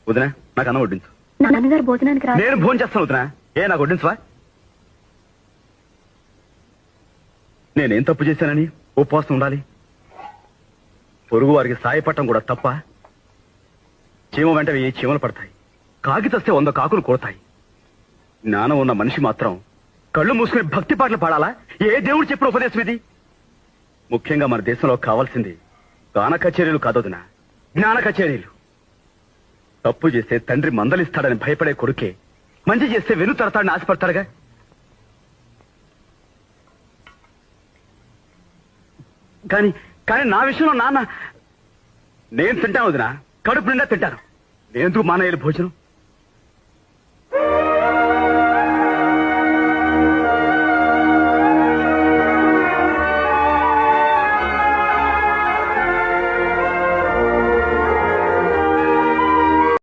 వదినా నాకు అన్నం వడ్డించు. నాన్నగారు భోజనానికి రా. నేను భోజనం చేస్తాను వదినా. నాకు వడ్డించవా? నేనేం తప్పు చేశానని ఉపవాసం ఉండాలి? పొరుగు వారికి సాయపడటం కూడా తప్ప? చీమ వెంట ఏ చీమలు పడతాయి, కాకి తస్తే 100 కాకులు కొడతాయి. జ్ఞానం ఉన్న మనిషి మాత్రం కళ్ళు మూసుకుని భక్తి పాటలు పాడాలా? ఏ దేవుడు చెప్పిన ఉపదేశం ఇది? ముఖ్యంగా మన దేశంలో కావాల్సింది గాన కచేరీలు కాదొదినా, జ్ఞాన కచేరీలు. తప్పు చేస్తే తండ్రి మందలిస్తాడని భయపడే కొడుకే మంచి చేస్తే వెను తడతాడని ఆశపడతాడుగా. కానీ కానీ నా విషయంలో నాన్న నేను తింటాను వదినా, కడుపు నిండా తింటాను. నేను ఎందుకు మానేయాలి భోజనం?